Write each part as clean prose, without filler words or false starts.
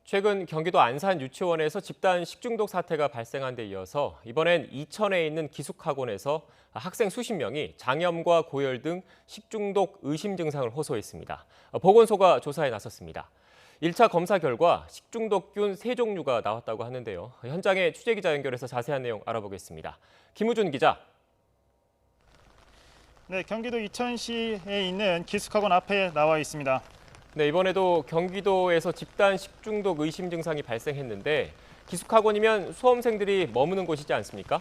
최근 경기도 안산 유치원에서 집단 식중독 사태가 발생한 데 이어서 이번엔 이천에 있는 기숙학원에서 학생 수십 명이 장염과 고열 등 식중독 의심 증상을 호소했습니다. 보건소가 조사에 나섰습니다. 1차 검사 결과 식중독균 3종류가 나왔다고 하는데요. 현장에 취재기자 연결해서 자세한 내용 알아보겠습니다. 김우준 기자. 네, 경기도 이천시에 있는 기숙학원 앞에 나와 있습니다. 네, 이번에도 경기도에서 집단 식중독 의심 증상이 발생했는데 기숙학원이면 수험생들이 머무는 곳이지 않습니까?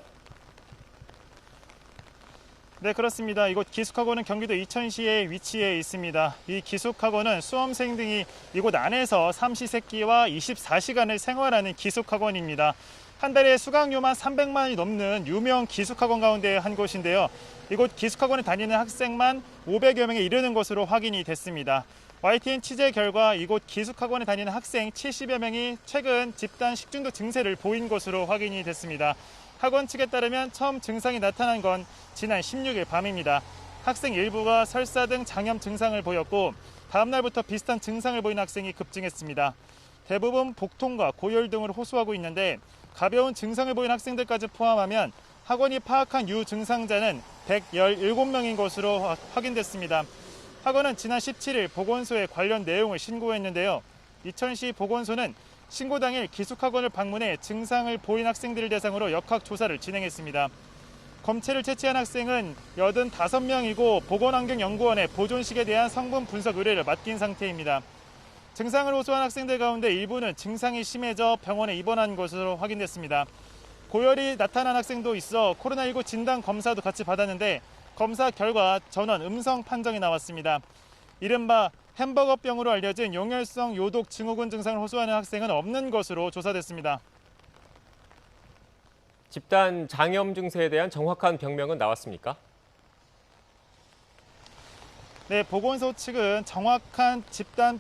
네, 그렇습니다. 이곳 기숙학원은 경기도 이천시에 위치해 있습니다. 이 기숙학원은 수험생 등이 이곳 안에서 삼시세끼와 24시간을 생활하는 기숙학원입니다. 한 달에 수강료만 300만이 넘는 유명 기숙학원 가운데 한 곳인데요. 이곳 기숙학원에 다니는 학생만 500여 명에 이르는 것으로 확인이 됐습니다. YTN 취재 결과 이곳 기숙학원에 다니는 학생 70여 명이 최근 집단 식중독 증세를 보인 것으로 확인이 됐습니다. 학원 측에 따르면 처음 증상이 나타난 건 지난 16일 밤입니다. 학생 일부가 설사 등 장염 증상을 보였고 다음 날부터 비슷한 증상을 보이는 학생이 급증했습니다. 대부분 복통과 고열 등을 호소하고 있는데 가벼운 증상을 보인 학생들까지 포함하면 학원이 파악한 유증상자는 117명인 것으로 확인됐습니다. 학원은 지난 17일 보건소에 관련 내용을 신고했는데요. 이천시 보건소는 신고 당일 기숙학원을 방문해 증상을 보인 학생들을 대상으로 역학조사를 진행했습니다. 검체를 채취한 학생은 85명이고 보건환경연구원에 보존식에 대한 성분 분석 의뢰를 맡긴 상태입니다. 증상을 호소한 학생들 가운데 일부는 증상이 심해져 병원에 입원한 것으로 확인됐습니다. 고열이 나타난 학생도 있어 코로나19 진단 검사도 같이 받았는데 검사 결과 전원 음성 판정이 나왔습니다. 이른바 햄버거병으로 알려진 용혈성 요독 증후군 증상을 호소하는 학생은 없는 것으로 조사됐습니다. 집단 장염 증세에 대한 정확한 병명은 나왔습니까? 네, 보건소 측은 정확한 집단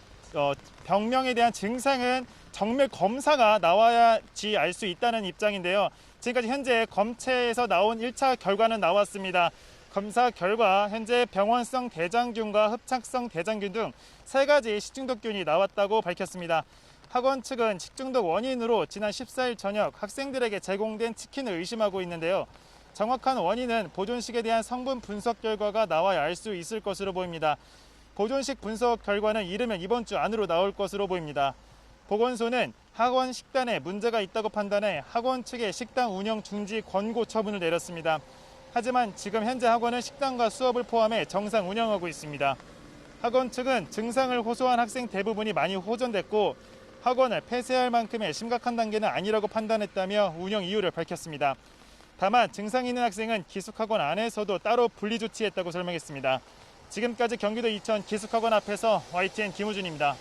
병명에 대한 증상은 정밀 검사가 나와야지 알 수 있다는 입장인데요. 지금까지 현재 검체에서 나온 1차 결과는 나왔습니다. 검사 결과 현재 병원성 대장균과 흡착성 대장균 등 3가지 식중독균이 나왔다고 밝혔습니다. 학원 측은 식중독 원인으로 지난 14일 저녁 학생들에게 제공된 치킨을 의심하고 있는데요. 정확한 원인은 보존식에 대한 성분 분석 결과가 나와야 알 수 있을 것으로 보입니다. 보존식 분석 결과는 이르면 이번 주 안으로 나올 것으로 보입니다. 보건소는 학원 식단에 문제가 있다고 판단해 학원 측에 식당 운영 중지 권고 처분을 내렸습니다. 하지만 지금 현재 학원은 식당과 수업을 포함해 정상 운영하고 있습니다. 학원 측은 증상을 호소한 학생 대부분이 많이 호전됐고 학원을 폐쇄할 만큼의 심각한 단계는 아니라고 판단했다며 운영 이유를 밝혔습니다. 다만 증상이 있는 학생은 기숙학원 안에서도 따로 분리 조치했다고 설명했습니다. 지금까지 경기도 이천 기숙학원 앞에서 YTN 김우준입니다.